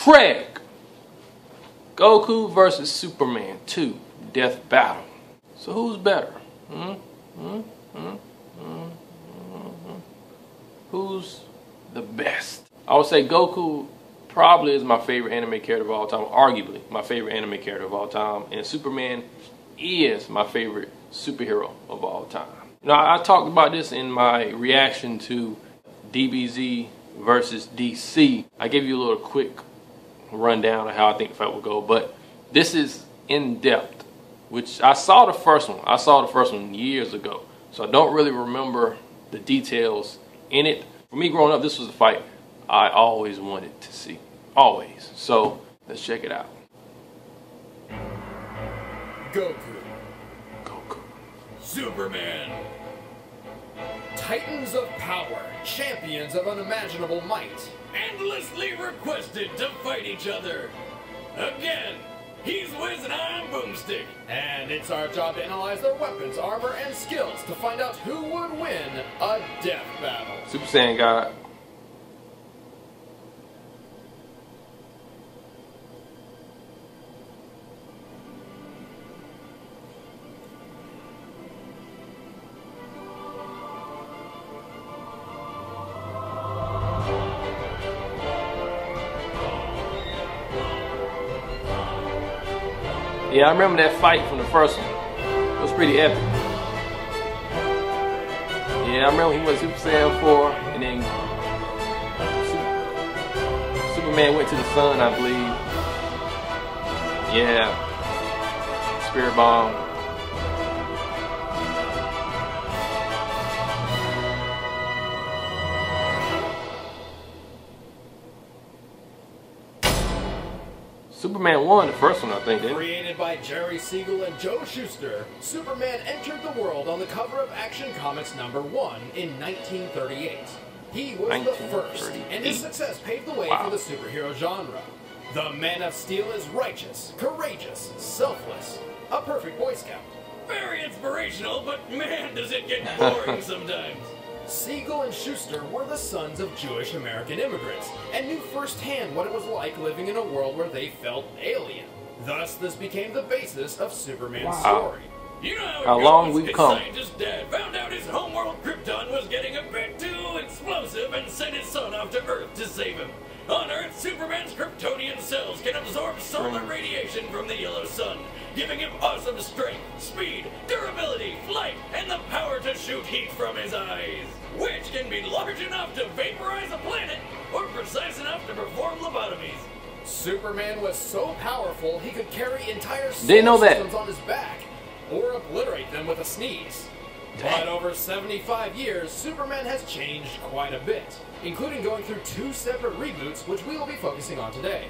Craig, Goku versus Superman 2, Death Battle. So who's better? Who's the best? I would say Goku probably is my favorite anime character of all time, arguably my favorite anime character of all time, and Superman is my favorite superhero of all time. Now, I talked about this in my reaction to DBZ versus DC. I gave you a little quick rundown of how I think the fight will go, but this is in depth, which I saw the first one. I saw the first one years ago, so I don't really remember the details in it. For me growing up, this was a fight I always wanted to see. Always. So let's check it out. Goku. Goku. Superman. Titans of power, champions of unimaginable might, endlessly requested to fight each other. Again, he's Wiz and I'm Boomstick. And it's our job to analyze their weapons, armor, and skills to find out who would win a death battle. Super Saiyan God. Yeah, I remember that fight from the first one. It was pretty epic. Yeah, I remember he went Super Saiyan 4, and then Superman went to the sun, I believe. Yeah. Spirit Bomb. Superman won the first one, I think, didn't he? Created by Jerry Siegel and Joe Shuster, Superman entered the world on the cover of Action Comics #1 in 1938. He was the first, and his success paved the way for the superhero genre. The Man of Steel is righteous, courageous, selfless, a perfect Boy Scout. Very inspirational, but man, does it get boring sometimes. Siegel and Shuster were the sons of Jewish American immigrants and knew firsthand what it was like living in a world where they felt alien. Thus, this became the basis of Superman's story. You know how long we've come. Scientist Dad found out his homeworld Krypton was getting a bit too explosive and sent his son off to Earth to save him. On Earth, Superman's Kryptonian cells can absorb solar radiation from the yellow sun, giving him awesome strength, speed, durability, flight, and the power to shoot heat from his eyes, which can be large enough to vaporize a planet or precise enough to perform lobotomies. Superman was so powerful he could carry entire solar systems on his back or obliterate them with a sneeze. But over 75 years, Superman has changed quite a bit, including going through 2 separate reboots, which we will be focusing on today.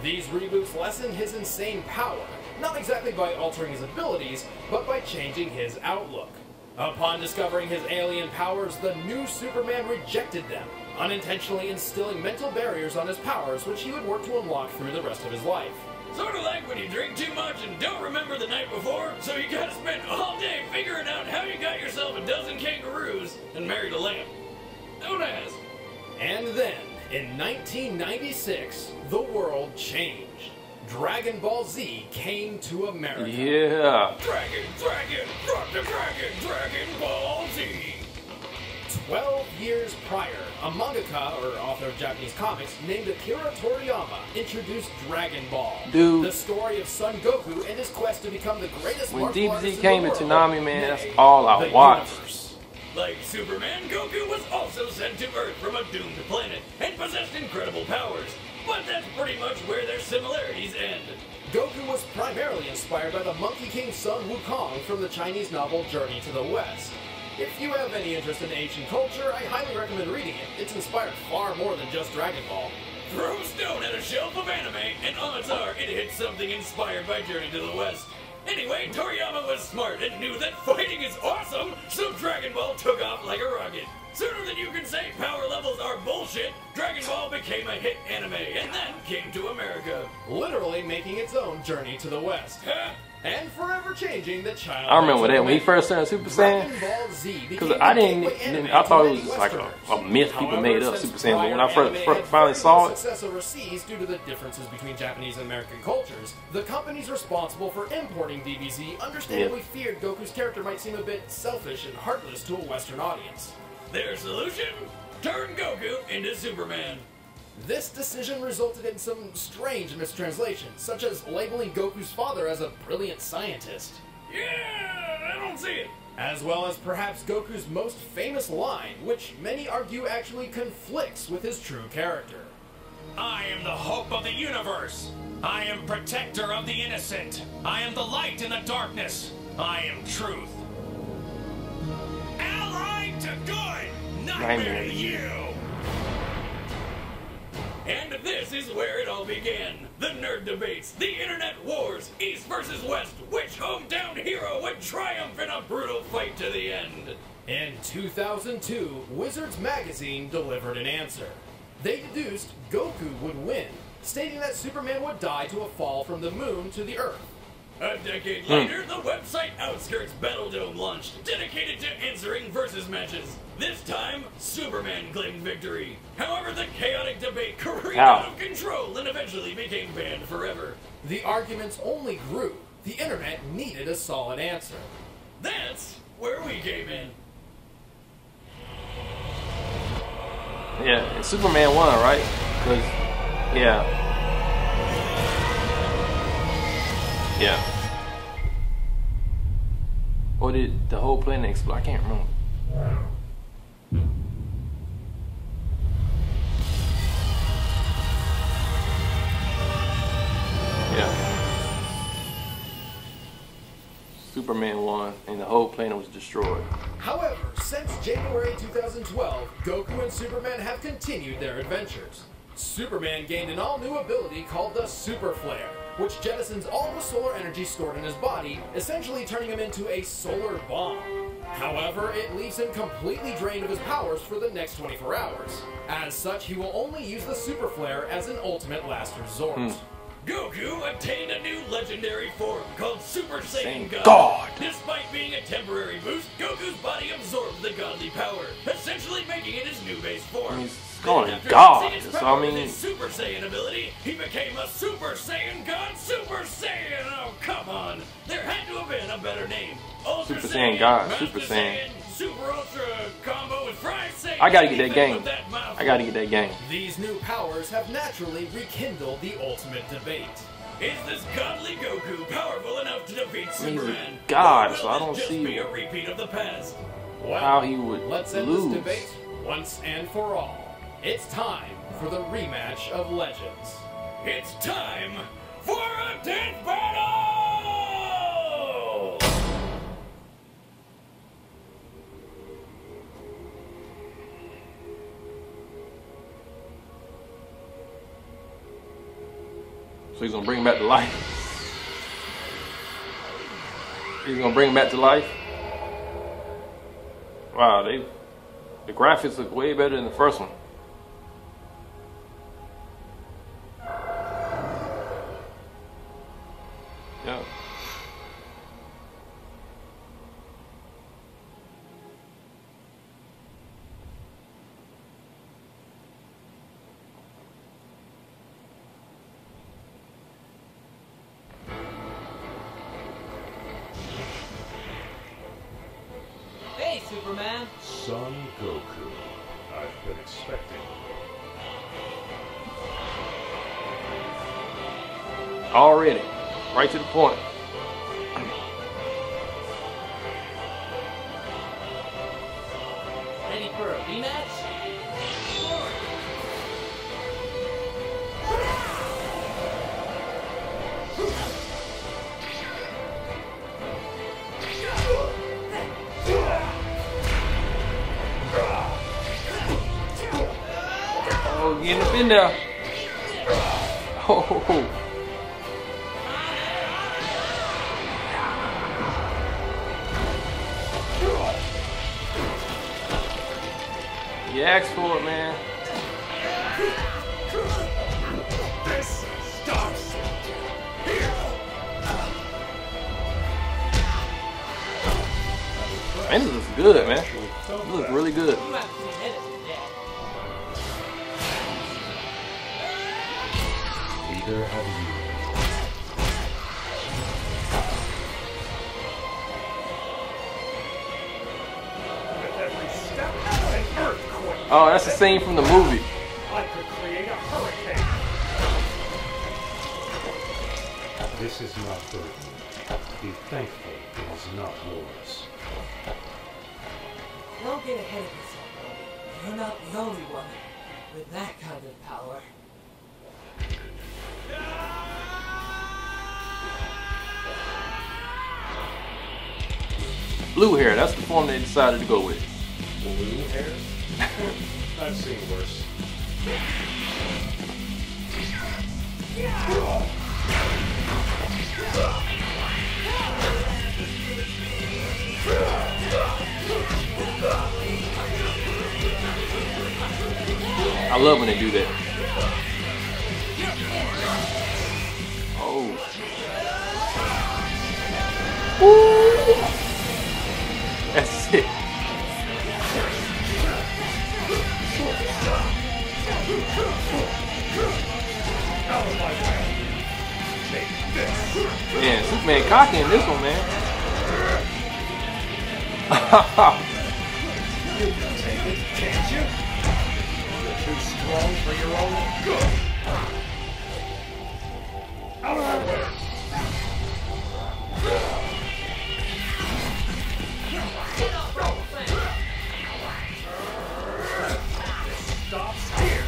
These reboots lessen his insane power, not exactly by altering his abilities, but by changing his outlook. Upon discovering his alien powers, the new Superman rejected them, unintentionally instilling mental barriers on his powers, which he would work to unlock through the rest of his life. Sort of like when you drink too much and don't remember the night before, so you gotta spend all day figuring out how you got yourself a dozen kangaroos and married a lamb. Don't ask. And then, in 1996, the world changed. Dragon Ball Z came to America. Yeah. Dragon, rock the dragon, Dragon Ball Z. 12 years prior, a mangaka, or author of Japanese comics, named Akira Toriyama introduced Dragon Ball. Dude. The story of Son Goku and his quest to become the greatest martial artist in DBZ the came to world. Toonami, man, that's all I watched. Universe. Like Superman, Goku was also sent to Earth from a doomed planet and possessed incredible powers. But that's pretty much where their similarities end. Goku was primarily inspired by the Monkey King Sun Wukong from the Chinese novel Journey to the West. If you have any interest in ancient culture, I highly recommend reading it. It's inspired far more than just Dragon Ball. Throw a stone at a shelf of anime, and odds are it hits something inspired by Journey to the West. Anyway, Toriyama was smart and knew that fighting is awesome, so Dragon Ball took off like a rocket. Sooner than you can say power levels are bullshit, Dragon Ball became a hit anime and then came to America, literally making its own Journey to the West. and forever changing the child. I remember that when he first turned Super Saiyan. Because I I thought it was just like a myth people made up, Super Saiyan. But when I first finally saw it, success overseas due to the differences between Japanese and American cultures, the companies responsible for importing DBZ understandably feared Goku's character might seem a bit selfish and heartless to a Western audience. Their solution? Turn Goku into Superman. This decision resulted in some strange mistranslations, such as labeling Goku's father as a brilliant scientist. Yeah, I don't see it. As well as perhaps Goku's most famous line, which many argue actually conflicts with his true character. I am the hope of the universe. I am protector of the innocent. I am the light in the darkness. I am truth. Allied to good. Nightmare to you. And this is where it all began. The nerd debates, the internet wars, East versus West, which hometown hero would triumph in a brutal fight to the end. In 2002, Wizards Magazine delivered an answer. They deduced Goku would win, stating that Superman would die to a fall from the moon to the Earth. A decade later, the website Outskirts Battledome launched, dedicated to answering versus matches. This time, Superman claimed victory. However, the chaotic debate careened out of control and eventually became banned forever. The arguments only grew. The internet needed a solid answer. That's where we came in. yeah, and Superman won, right? Because, yeah. Yeah. Or did the whole planet explode? I can't remember. Yeah. Superman won, and the whole planet was destroyed. However, since January 2012, Goku and Superman have continued their adventures. Superman gained an all-new ability called the Super Flare, which jettisons all the solar energy stored in his body, essentially turning him into a solar bomb. However, it leaves him completely drained of his powers for the next 24 hours. As such, he will only use the Super Flare as an ultimate last resort. Goku attained a new legendary form called Super Saiyan God. God. Despite being a temporary boost, Goku's body absorbed the godly power, essentially making it his new base form. He's going After God. mixing his So, power I with mean, his Super Saiyan ability, he became a Super Saiyan God Super Saiyan. Oh, come on. There had to have been a better name. Ultra Super Saiyan God, Master Super Saiyan. Super Ultra combo with Fry Saiyan. I gotta get that anything game. with that mouth. I gotta get that game. These new powers have naturally rekindled the ultimate debate. Is this godly Goku powerful enough to defeat He's Superman? a god, Or will so I this don't just see be a repeat of the past? Well, how he would let's end lose. this debate once and for all. It's time for the rematch of Legends. It's time for a death battle! So he's gonna bring him back to life. He's gonna bring him back to life. Wow, the graphics look way better than the first one. Yeah. Hey, Superman. Son Goku, I've been expecting. Already. Right to the point. Ready for a rematch? Oh, getting up in there. Oh. You asked for it, man. This starts here. Man, this looks good, man. So This looks really good. You haven't seen Edison yet. Neither have you. With every step, an earthquake. Oh, that's the scene from the movie. I could create a hurricane. This is not burden. Be thankful it is not yours. Don't get ahead of yourself, Bobby. You're not the only one with that kind of power. Blue hair, that's the form they decided to go with. Blue hair? I've seen worse. I love when they do that. Oh. Ooh. That's it. Man, Superman cocky in this one, man. Take it, can't you? You're too strong for your own good. Out of my way. Stops here.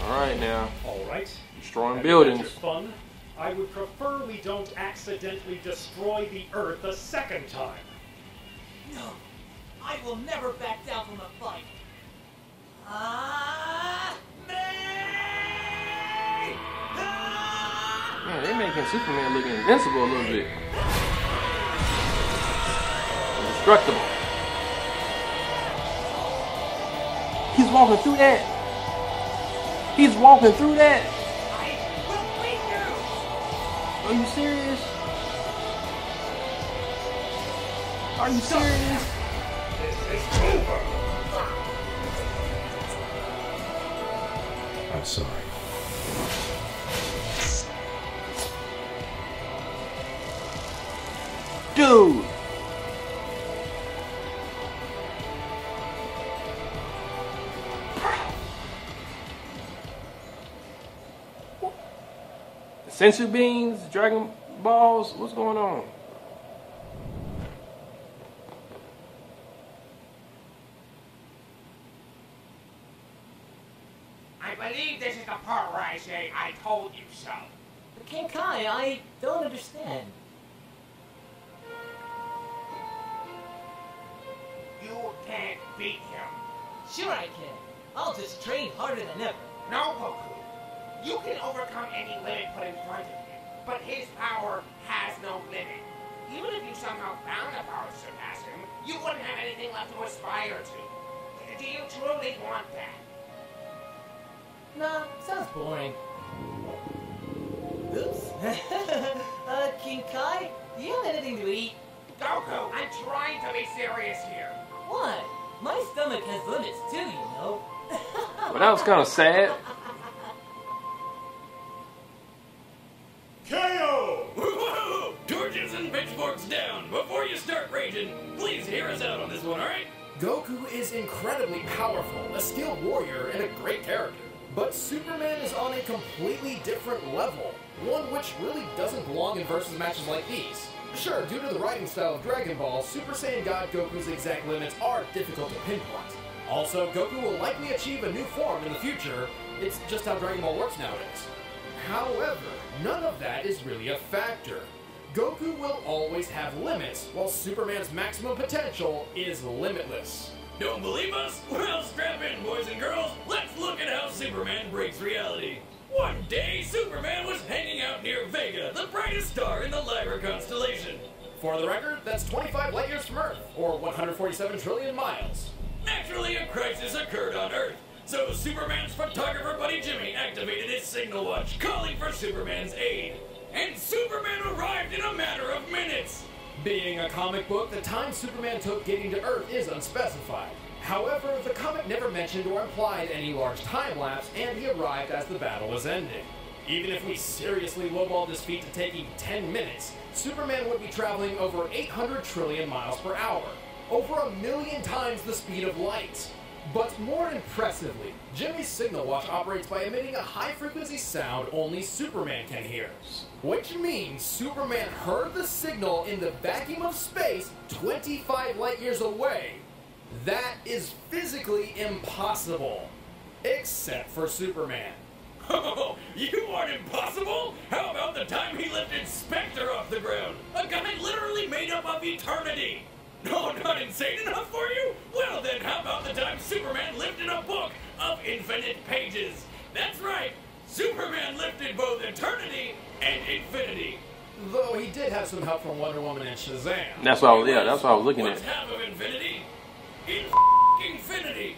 All right now, All right. destroying Have you had your buildings. fun? I would prefer we don't accidentally destroy the Earth a second time. No, I will never back down from a fight. Ah, me! Ah! Man, they making Superman look invincible a little bit. Indestructible. He's walking through that. He's walking through that. I will beat you! Are you serious? Are you serious? This is over. I'm sorry. Dude. Sensu beans, Dragon Balls, what's going on? I believe this is the part where I say, I told you so. But King Kai, I don't understand. You can't beat him. Sure I can. I'll just train harder than ever. No, Goku. You can overcome any limit put in front of you, but his power has no limit. Even if you somehow found the power to surpass him, you wouldn't have anything left to aspire to. Do you truly want that? Nah, sounds boring. Oops. King Kai, do you have anything to eat? Goku, I'm trying to be serious here. What? My stomach has limits too, you know. Well, that was kind of sad. KO! Whoa! Torches and pitchforks down! Before you start raging, please hear us out on this one, alright? Goku is incredibly powerful, a skilled warrior, and a great character. But Superman is on a completely different level, one which really doesn't belong in versus matches like these. Sure, due to the writing style of Dragon Ball, Super Saiyan God Goku's exact limits are difficult to pinpoint. Also, Goku will likely achieve a new form in the future. It's just how Dragon Ball works nowadays. However, none of that is really a factor. Goku will always have limits, while Superman's maximum potential is limitless. Don't believe us? Well, strap in, boys and girls. Let's look at how Superman breaks reality. One day, Superman was hanging out near Vega, the brightest star in the Lyra constellation. For the record, that's 25 light years from Earth, or 147 trillion miles. Naturally, a crisis occurred on Earth, so Superman's photographer buddy Jimmy activated his signal watch, calling for Superman's aid. And Superman arrived in a matter of minutes. Being a comic book, the time Superman took getting to Earth is unspecified. However, the comic never mentioned or implied any large time lapse, and he arrived as the battle was ending. Even if we seriously lowballed this feat to taking 10 minutes, Superman would be traveling over 800 trillion miles per hour, over 1,000,000 times the speed of light. But more impressively, Jimmy's signal watch operates by emitting a high-frequency sound only Superman can hear. Which means Superman heard the signal in the vacuum of space 25 light-years away. That is physically impossible. Except for Superman. Oh, you aren't impossible? How about the time he lifted Spectre off the ground? A guy literally made up of eternity. No, not insane enough for you? Well then, how about the time Superman lifted a book of infinite pages? That's right, Superman lifted both eternity and infinity. Though he did have some help from Wonder Woman and Shazam. That's what I was, that's what I was looking What's at. half of infinity? Infinity.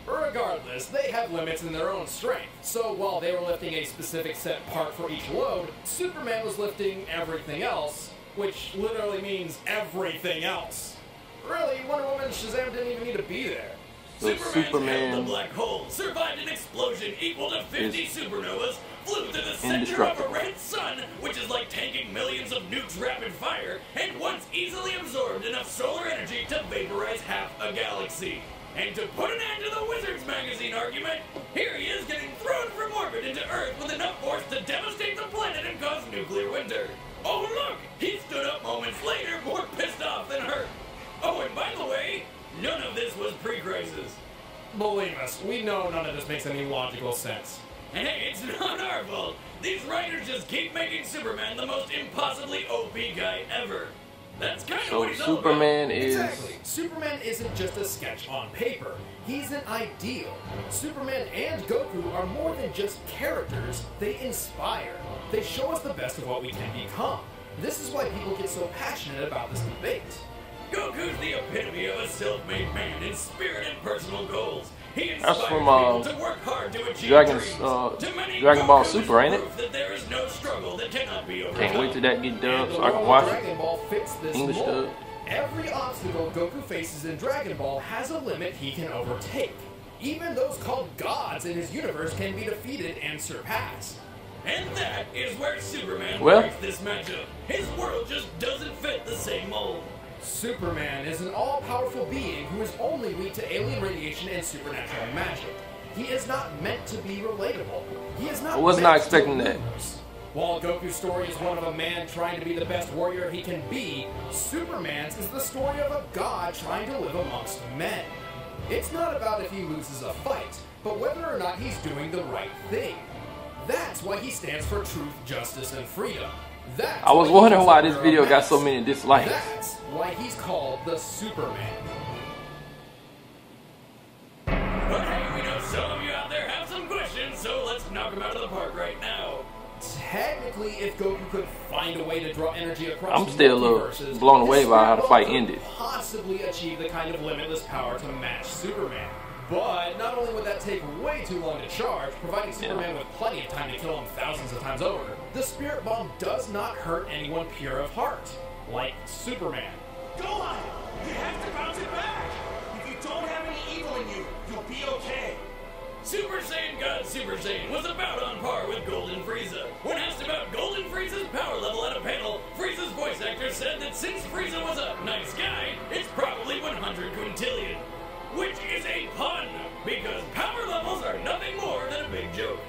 Regardless, they have limits in their own strength. So while they were lifting a specific set part for each load, Superman was lifting everything else, which literally means everything else. Really, Wonder Woman and Shazam didn't even need to be there. So Superman held the black hole, survived an explosion equal to 50 supernovas, flew to the center of a red sun, which is like tanking millions of nukes rapid fire, and once easily absorbed enough solar energy to vaporize half a galaxy. And to put an end to the Wizards magazine argument, here he is getting thrown from orbit into Earth with enough force to devastate the planet and cause nuclear winter. Oh look, he stood up moments later more pissed off than hurt. Oh, and by the way, none of this was pre-crisis. Believe us, we know none of this makes any logical sense. Hey, it's not our fault. These writers just keep making Superman the most impossibly OP guy ever. That's kind of what he's all about. Superman is... Exactly. Superman isn't just a sketch on paper. He's an ideal. Superman and Goku are more than just characters. They inspire. They show us the best of what we can become. This is why people get so passionate about this debate. Goku's the epitome of a self-made man in spirit and personal goals. He That's inspires from people to work hard to achieve dreams. Dragon Ball Super, ain't it? Proof that there is no struggle that cannot be overcome. Can't wait till that get dubbed so I And can the watch Dragon it. Ball fits this English mold. dub. Every obstacle Goku faces in Dragon Ball has a limit he can overtake. Even those called gods in his universe can be defeated and surpassed. And that is where Superman Well. breaks this matchup. His world just doesn't fit the same mold. Superman is an all-powerful being who is only weak to alien radiation and supernatural magic. He is not meant to be relatable. He is not I was meant not to expecting that. lose. While Goku's story is one of a man trying to be the best warrior he can be, Superman's is the story of a god trying to live amongst men. It's not about if he loses a fight, but whether or not he's doing the right thing. That's why he stands for truth, justice, and freedom. That's I was why he wondering why doesn't this wear a video got so mask. many dislikes. That's why he's called the Superman. But hey, we know some of you out there have some questions, so let's knock them out of the park right now. Technically, if Goku could find a way to draw energy across I'm still a little multiverses, blown away his by how the spirit fight could ended. Possibly achieve the kind of limitless power to match Superman. But not only would that take way too long to charge, providing Superman with plenty of time to kill him thousands of times over, the Spirit Bomb does not hurt anyone pure of heart, like Superman. Go on it! You have to bounce it back! If you don't have any evil in you, you'll be okay. Super Saiyan God Super Saiyan was about on par with Golden Frieza. When asked about Golden Frieza's power level at a panel, Frieza's voice actor said that since Frieza was a nice guy, it's probably 100 quintillion. Which is a pun, because power levels are nothing more than a big joke.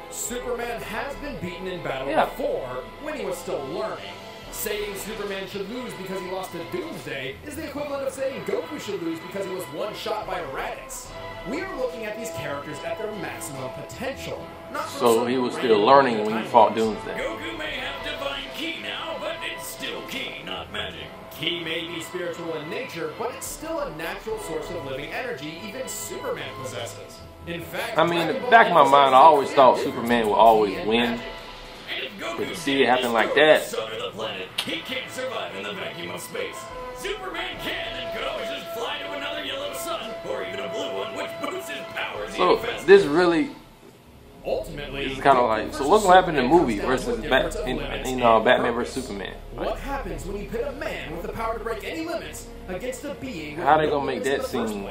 Superman has been beaten in battle Yeah. before, when he was still learning. Saying Superman should lose because he lost to Doomsday is the equivalent of saying Goku should lose because he was one shot by Raditz. We are looking at these characters at their maximum potential. Not from So some he was still random learning when he timelines. fought Doomsday. Goku may have divine ki now, but it's still ki, not magic. Ki may be spiritual in nature, but it's still a natural source of living energy even Superman possesses. In fact, I mean, in Dragon the Ball back of my episodes mind, I always make thought clear Superman would difference always between win. magic. And if Goku But to see it happen like destroys that- the sun or the planet, he can't survive in the vacuum of space. Superman can and could always just fly to another yellow sun, or even a blue one, which boosts his powers So even faster. this really Ultimately, this is kind of like, so what's gonna happen in the movie versus Batman versus Superman? Like, what happens when you pit a man with the power to break any limits against a being? How they gonna make that scene?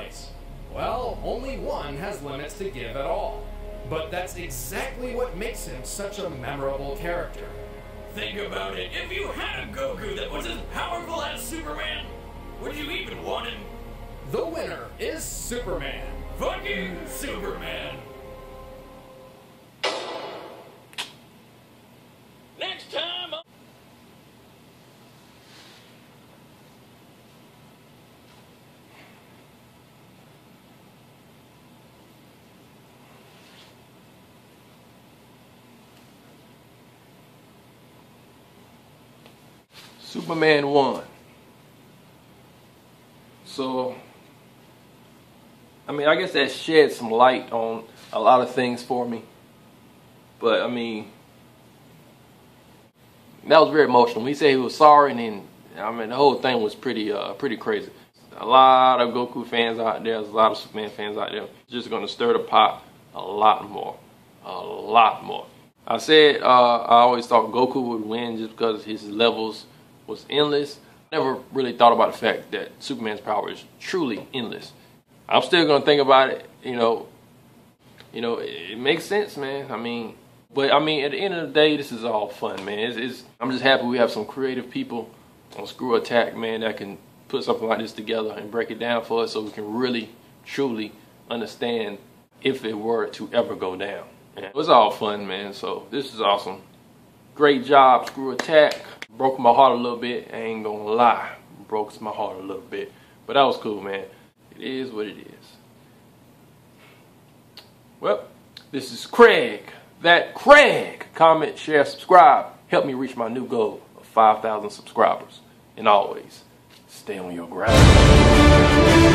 Well, only one has limits to give at all. But that's exactly what makes him such a memorable character. Think about it. If you had a Goku that was as powerful as Superman, would you even want him? The winner is Superman. Fucking Superman. Next time. Superman won. So, I mean, I guess that shed some light on a lot of things for me. But, I mean, that was very emotional. When he said he was sorry, and then, I mean, the whole thing was pretty crazy. A lot of Goku fans out there, there's a lot of Superman fans out there, just going to stir the pot a lot more. A lot more. I said I always thought Goku would win just because his levels was endless. Never really thought about the fact that Superman's power is truly endless. I'm still gonna think about it. You know, it makes sense, man. I mean, but I mean, at the end of the day, this is all fun, man. I'm just happy we have some creative people on Screw Attack, man, that can put something like this together and break it down for us, so we can really, truly understand if it were to ever go down. And it was all fun, man. So this is awesome. Great job, Screw Attack. Broke my heart a little bit, I ain't gonna lie. Broke my heart a little bit. But that was cool, man. It is what it is. Well, this is Craig. That Craig. Comment, share, subscribe. Help me reach my new goal of 5,000 subscribers. And always, stay on your grind.